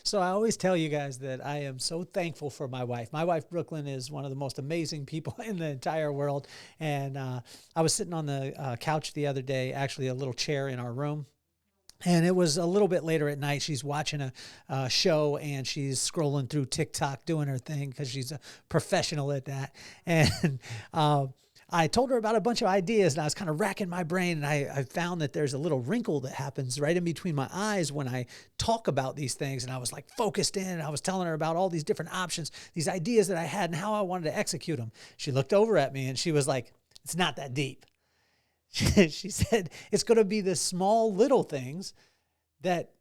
So I always tell you guys that I am so thankful for my wife. My wife, Brooklyn, is one of the most amazing people in the entire world. And I was sitting on the couch the other day, actually a little chair in our room. And it was a little bit later at night. She's watching a show and she's scrolling through TikTok doing her thing because she's a professional at that. And I told her about a bunch of ideas and I was kind of racking my brain, and I found that there's a little wrinkle that happens right in between my eyes when I talk about these things. And I was like focused in, and I was telling her about all these different options, these ideas that I had and how I wanted to execute them. She looked over at me and she was like, "It's not that deep." She said, "It's going to be the small little things that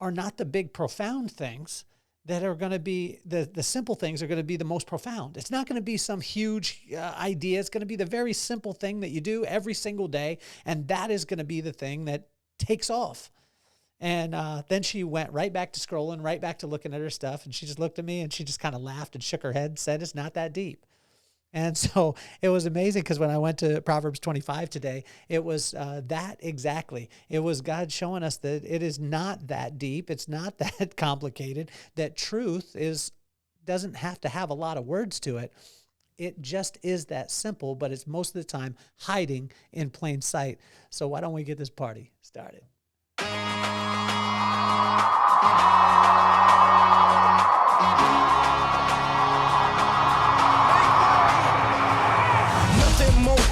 are not the big profound things that are going to be the simple things are going to be the most profound. It's not going to be some huge idea. It's going to be the very simple thing that you do every single day. And that is going to be the thing that takes off." And then she went right back to scrolling, right back to looking at her stuff. And she just looked at me and she just kind of laughed and shook her head and said, "It's not that deep." And so it was amazing because when I went to Proverbs 25 today, it was that exactly. It was God showing us that it is not that deep. It's not that complicated, that truth doesn't have to have a lot of words to it. It just is that simple, but it's most of the time hiding in plain sight. So why don't we get this party started?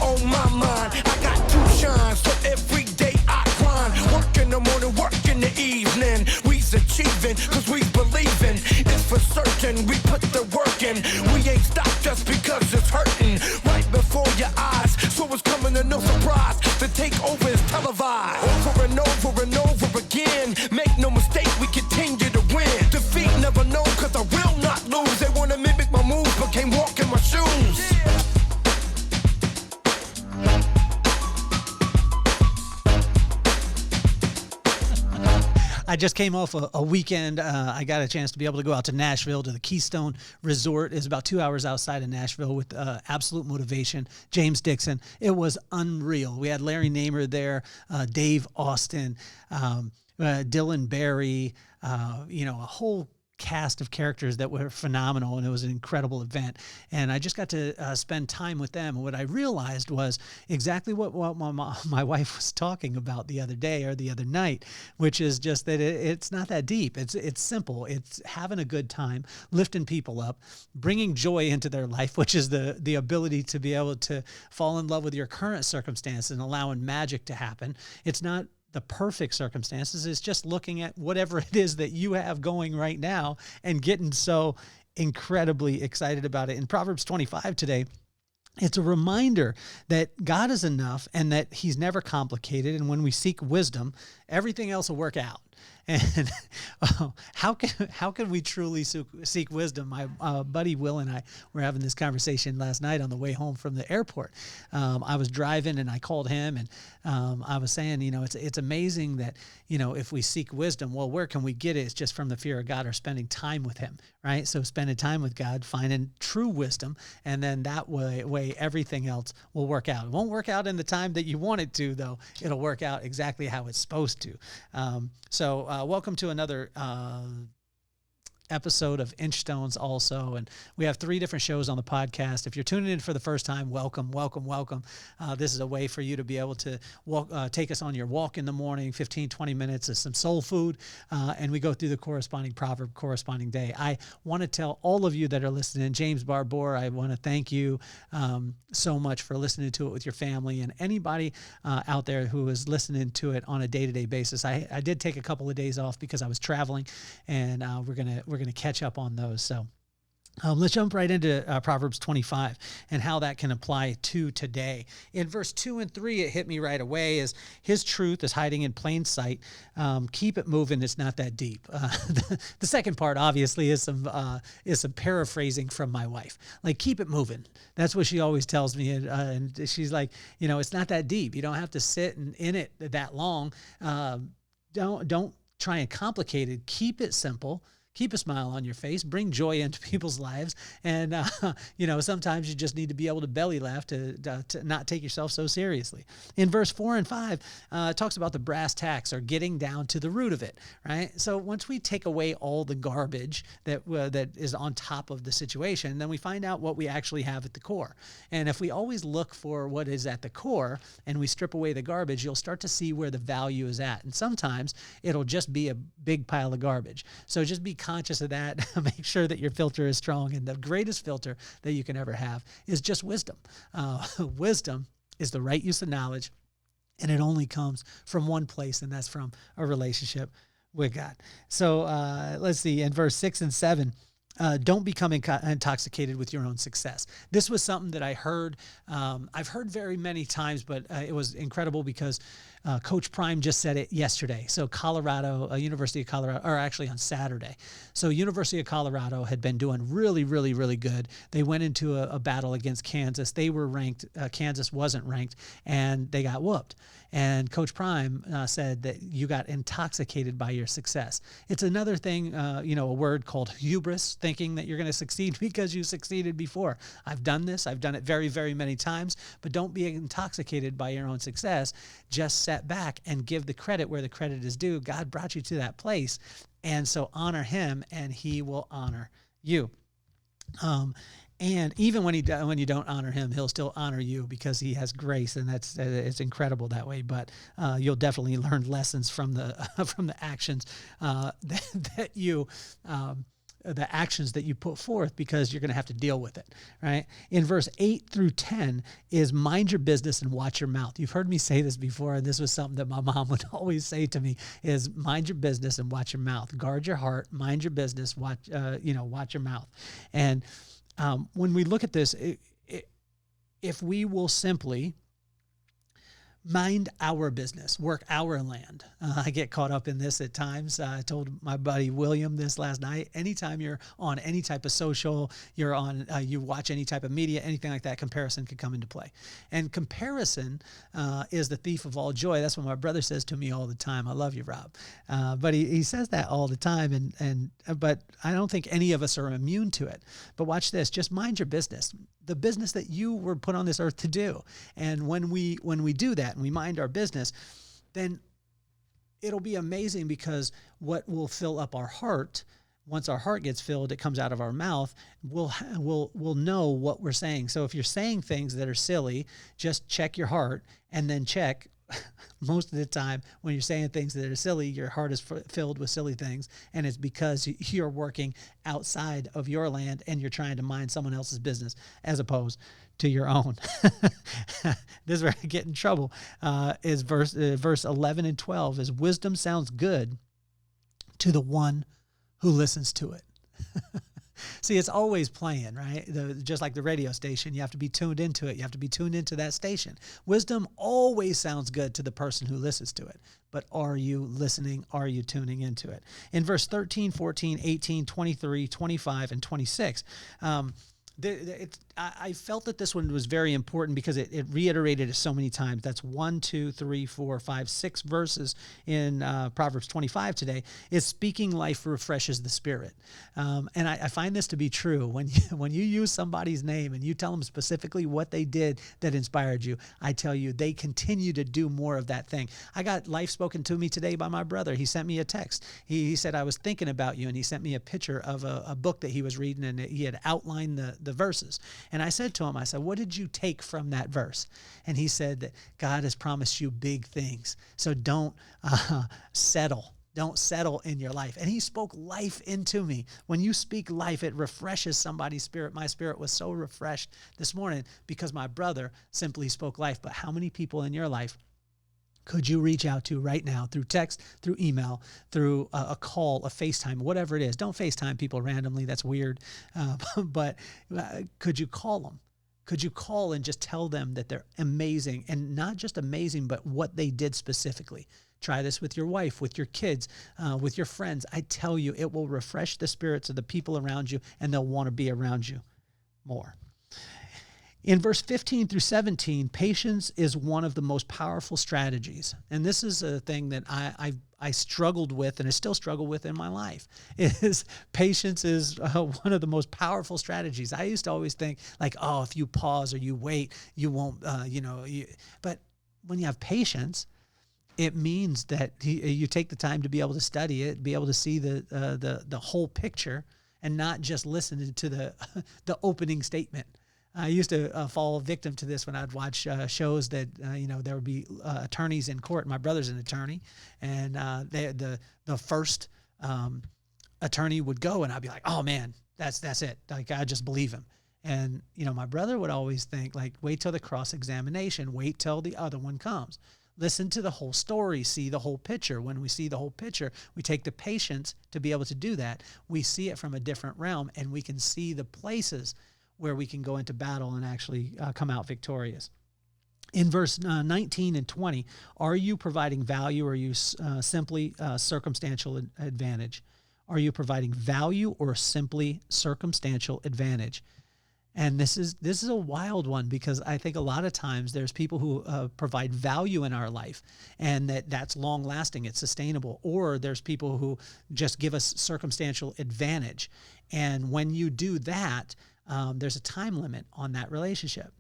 On my mind, I got two shines, so every day I grind. Work in the morning, work in the evening. We's achieving, cause we believing. It's for certain, we put the work in. We ain't stopped just because it's hurting. Right before your eyes, so it's coming to no surprise. The takeover is televised. Over and over and over again. Make no mistake, we continue to win. Defeat never known, cause I will not lose. They wanna mimic my moves, but can't walk in my shoes. I just came off a weekend. I got a chance to be able to go out to Nashville to the Keystone Resort. It's about 2 hours outside of Nashville with Absolute Motivation, James Dixon. It was unreal. We had Larry Namer there, Dave Austin, Dylan Barry, a whole cast of characters that were phenomenal, and it was an incredible event. And I just got to spend time with them. And what I realized was exactly what my wife was talking about the other day or the other night, which is just that it's not that deep. It's simple. It's having a good time, lifting people up, bringing joy into their life, which is the ability to be able to fall in love with your current circumstance and allowing magic to happen. It's not the perfect circumstances. Is just looking at whatever it is that you have going right now and getting so incredibly excited about it. In Proverbs 25 today, it's a reminder that God is enough and that he's never complicated. And when we seek wisdom, everything else will work out. And how can we truly seek wisdom? My buddy Will and I were having this conversation last night on the way home from the airport. I was driving and I called him, and I was saying, it's amazing that, if we seek wisdom, well, where can we get it? It's just from the fear of God or spending time with him, right? So spending time with God, finding true wisdom, and then that way everything else will work out. It won't work out in the time that you want it to, though. It'll work out exactly how it's supposed to. So welcome to another episode of Inchstones also. And we have 3 different shows on the podcast. If you're tuning in for the first time, welcome. This is a way for you to be able to take us on your walk in the morning, 15, 20 minutes of some soul food. And we go through the corresponding proverb, corresponding day. I want to tell all of you that are listening, James Barbour, I want to thank you so much for listening to it with your family, and anybody out there who is listening to it on a day-to-day basis. I did take a couple of days off because I was traveling, and we're going to catch up on those. So let's jump right into Proverbs 25 and how that can apply to today. In verse 2 and 3, it hit me right away is his truth is hiding in plain sight. Keep it moving. It's not that deep. The second part obviously is some paraphrasing from my wife. Like, keep it moving. That's what she always tells me. And she's like, it's not that deep. You don't have to sit in it that long. Don't try and complicate it. Keep it simple. keep a smile on your face, bring joy into people's lives. And, sometimes you just need to be able to belly laugh to not take yourself so seriously. In verse 4 and 5, it talks about the brass tacks, or getting down to the root of it, right? So once we take away all the garbage that is on top of the situation, then we find out what we actually have at the core. And if we always look for what is at the core and we strip away the garbage, you'll start to see where the value is at. And sometimes it'll just be a big pile of garbage. So just be conscious of that. Make sure that your filter is strong. And the greatest filter that you can ever have is just wisdom. Wisdom is the right use of knowledge, and it only comes from one place, and that's from a relationship with God. So let's see, in verse 6 and 7, don't become intoxicated with your own success. This was something that I heard. I've heard very many times, but it was incredible because Coach Prime just said it yesterday. So University of Colorado, or actually on Saturday. So University of Colorado had been doing really, really, really good. They went into a battle against Kansas. They were ranked. Kansas wasn't ranked, and they got whooped. And Coach Prime said that you got intoxicated by your success. It's another thing, a word called hubris, thinking that you're going to succeed because you succeeded before. I've done this. I've done it very, very many times, but don't be intoxicated by your own success. Just set back and give the credit where the credit is due. God brought you to that place. And so honor him, and he will honor you. And even when you don't honor him, he'll still honor you because he has grace, and it's incredible that way. But you'll definitely learn lessons from the actions that you put forth, because you're going to have to deal with it, right? In verse 8 through 10 is mind your business and watch your mouth. You've heard me say this before, and this was something that my mom would always say to me, is mind your business and watch your mouth. Guard your heart, mind your business, watch your mouth. And when we look at this, if we will simply mind our business, work our land. I get caught up in this at times. I told my buddy William this last night. Anytime you're on any type of social, you watch any type of media, anything like that, comparison could come into play. And comparison is the thief of all joy. That's what my brother says to me all the time. I love you, Rob. But he says that all the time. But I don't think any of us are immune to it. But watch this. Just mind your business. The business that you were put on this earth to do. And when we do that and we mind our business, then it'll be amazing, because what will fill up our heart, once our heart gets filled, it comes out of our mouth, we'll know what we're saying. So if you're saying things that are silly, just check your heart, and then check. Most of the time when you're saying things that are silly, your heart is filled with silly things, and it's because you're working outside of your land and you're trying to mind someone else's business as opposed to your own. This is where I get in trouble. Is verse 11 and 12 is wisdom sounds good to the one who listens to it. See, it's always playing, right? Just like the radio station, you have to be tuned into it. You have to be tuned into that station. Wisdom always sounds good to the person who listens to it. But are you listening? Are you tuning into it? In verse 13, 14, 18, 23, 25, and 26, I felt that this one was very important because it reiterated it so many times. That's 1, 2, 3, 4, 5, 6 verses in Proverbs 25 today. Is speaking life refreshes the spirit. And I find this to be true. When you use somebody's name and you tell them specifically what they did that inspired you, I tell you, they continue to do more of that thing. I got life spoken to me today by my brother. He sent me a text. He said, I was thinking about you, and he sent me a picture of a book that he was reading, and he had outlined the verses. And I said to him, what did you take from that verse? And he said that God has promised you big things. So don't settle. Don't settle in your life. And he spoke life into me. When you speak life, it refreshes somebody's spirit. My spirit was so refreshed this morning because my brother simply spoke life. But how many people in your life could you reach out to right now through text, through email, through a call, a FaceTime, whatever it is? Don't FaceTime people randomly. That's weird. But could you call them? Could you call and just tell them that they're amazing, and not just amazing, but what they did specifically? Try this with your wife, with your kids, with your friends. I tell you, it will refresh the spirits of the people around you, and they'll want to be around you more. In verse 15 through 17, patience is one of the most powerful strategies. And this is a thing that I struggled with and I still struggle with in my life is patience is one of the most powerful strategies. I used to always think like, oh, if you pause or you wait, you won't, but when you have patience, it means that you take the time to be able to study it, be able to see the whole picture, and not just listen to the opening statement. I used to fall victim to this when I'd watch shows that there would be attorneys in court. My brother's an attorney, and the first attorney would go, and I'd be like, oh man, that's it. Like, I just believe him. And my brother would always think like, wait till the cross examination, wait till the other one comes. Listen to the whole story, see the whole picture. When we see the whole picture, we take the patience to be able to do that. We see it from a different realm, and we can see the places where we can go into battle and actually come out victorious. In verse 19 and 20, are you providing value, or are you simply circumstantial advantage? Are you providing value or simply circumstantial advantage? And this is a wild one, because I think a lot of times there's people who provide value in our life, and that's long lasting, it's sustainable. Or there's people who just give us circumstantial advantage. And when you do that, there's a time limit on that relationship.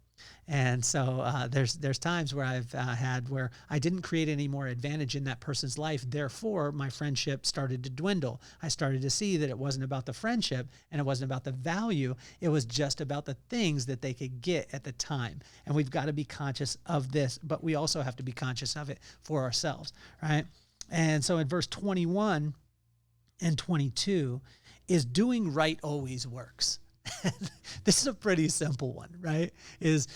And so there's times where I've had where I didn't create any more advantage in that person's life. Therefore, my friendship started to dwindle. I started to see that it wasn't about the friendship and it wasn't about the value. It was just about the things that they could get at the time. And we've got to be conscious of this, but we also have to be conscious of it for ourselves, right? And so in verse 21 and 22, is doing right always works? This is a pretty simple one, right? Is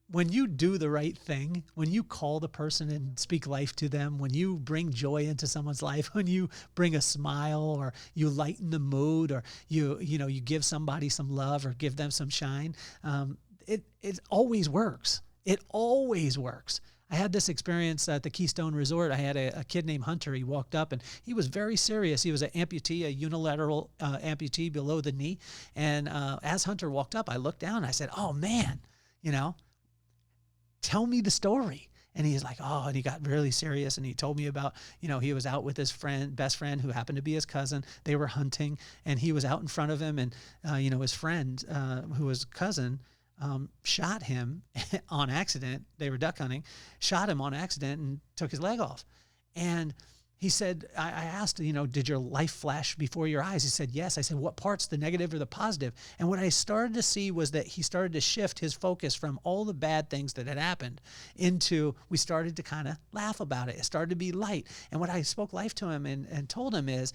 when you do the right thing, when you call the person and speak life to them, when you bring joy into someone's life, when you bring a smile, or you lighten the mood, or you give somebody some love or give them some shine, it always works. It always works. I had this experience at the Keystone Resort. I had a kid named Hunter. He walked up and he was very serious. He was an amputee, a unilateral amputee below the knee. And as Hunter walked up, I looked down and I said, oh man, tell me the story. And he's like, oh, and he got really serious. And he told me about, he was out with his best friend, who happened to be his cousin. They were hunting, and he was out in front of him. And, his friend, who was cousin, shot him on accident. They were duck hunting, shot him on accident and took his leg off. And he said, I asked, did your life flash before your eyes? He said, yes. I said, what part's the negative or the positive? And what I started to see was that he started to shift his focus from all the bad things that had happened into, we started to kind of laugh about it. It started to be light. And what I spoke life to him and told him is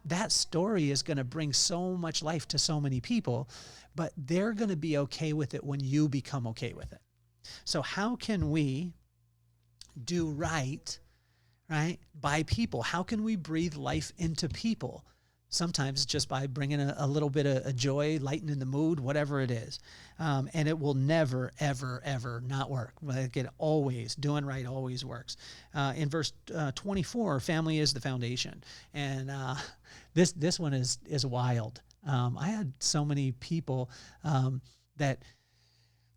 that story is going to bring so much life to so many people, but they're going to be okay with it when you become okay with it. So how can we do right by people? How can we breathe life into people? Sometimes just by bringing a little bit of joy, lightening the mood, whatever it is. And it will never, ever, ever not work. Like, it always, doing right always works. In verse 24, family is the foundation. And this one is wild. I had so many people that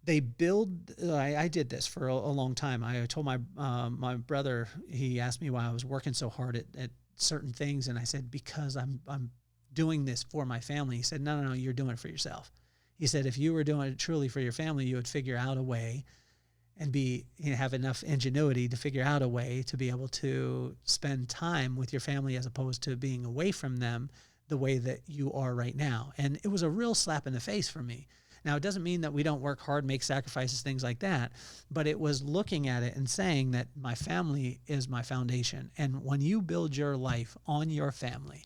they build. I did this for a long time. I told my brother. He asked me why I was working so hard at certain things, and I said, because I'm doing this for my family. He said, no, you're doing it for yourself. He said, if you were doing it truly for your family, you would figure out a way and have enough ingenuity to figure out a way to be able to spend time with your family as opposed to being away from them the way that you are right now. And it was a real slap in the face for me. Now, it doesn't mean that we don't work hard, make sacrifices, things like that, but it was looking at it and saying that my family is my foundation. And when you build your life on your family,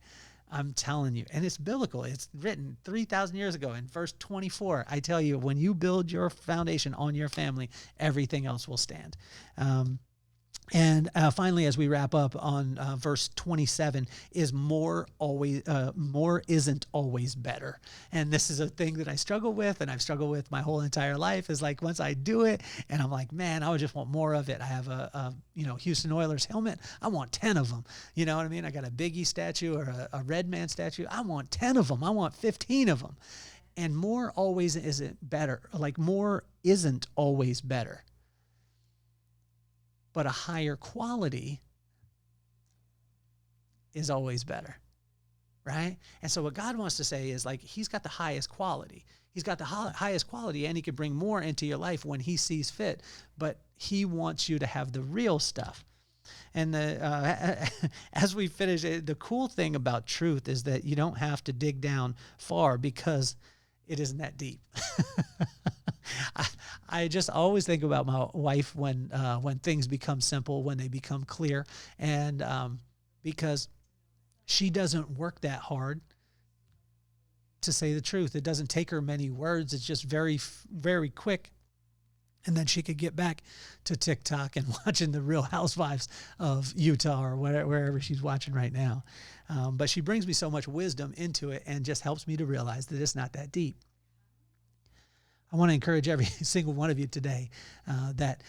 I'm telling you, and it's biblical, it's written 3,000 years ago in verse 24, I tell you, when you build your foundation on your family, everything else will stand. And finally, as we wrap up on verse 27, is more isn't always better. And this is a thing that I struggle with, and I've struggled with my whole entire life. Is like, once I do it, and I'm like, man, I would just want more of it. I have a Houston Oilers helmet. I want 10 of them. You know what I mean? I got a Biggie statue or a Red Man statue. I want 10 of them. I want 15 of them. And more always isn't better. Like, more isn't always better. But a higher quality is always better, right? And so what God wants to say is like, he's got the highest quality. He's got the highest quality, and he can bring more into your life when he sees fit, but he wants you to have the real stuff. And as we finish, the cool thing about truth is that you don't have to dig down far because it isn't that deep. I just always think about my wife when things become simple, when they become clear, and because she doesn't work that hard to say the truth. It doesn't take her many words. It's just very, very quick. And then she could get back to TikTok and watching the Real Housewives of Utah or wherever she's watching right now. But she brings me so much wisdom into it and just helps me to realize that it's not that deep. I want to encourage every single one of you today that,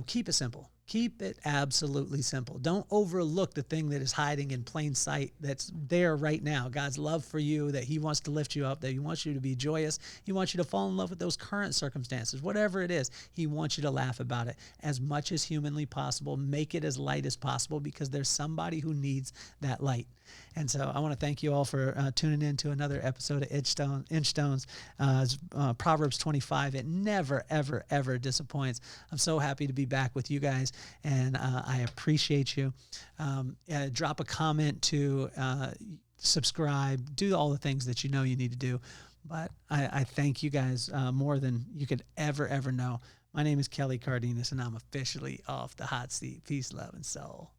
keep it simple. Keep it absolutely simple. Don't overlook the thing that is hiding in plain sight that's there right now. God's love for you, that he wants to lift you up, that he wants you to be joyous. He wants you to fall in love with those current circumstances. Whatever it is, he wants you to laugh about it as much as humanly possible. Make it as light as possible because there's somebody who needs that light. And so I want to thank you all for tuning in to another episode of Inchstones. Proverbs 25. It never, ever, ever disappoints. I'm so happy to be back with you guys, and I appreciate you. Drop a comment, to subscribe, do all the things that you know you need to do. But I thank you guys more than you could ever know. My name is Kelly Cardenas, and I'm officially off the hot seat. Peace, love, and soul.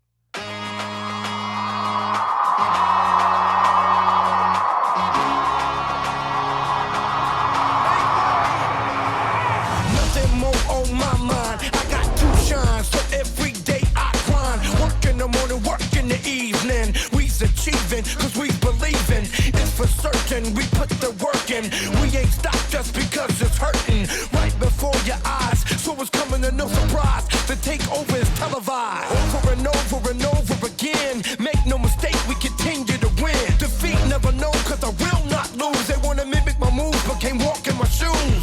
Nothing more on my mind. I got to shine, so every day I grind. Work in the morning, work in the evening. We's achieving, cause we believing. It's for certain, we put the work in. We ain't stopped just because it's hurting. Right before your eyes, so it's coming to no surprise. The takeover is televised. Over and over and over again. Make no mistake, we continue to win. Defeat never known, cause I will not lose. They wanna mimic my moves, but can't walk in my shoes.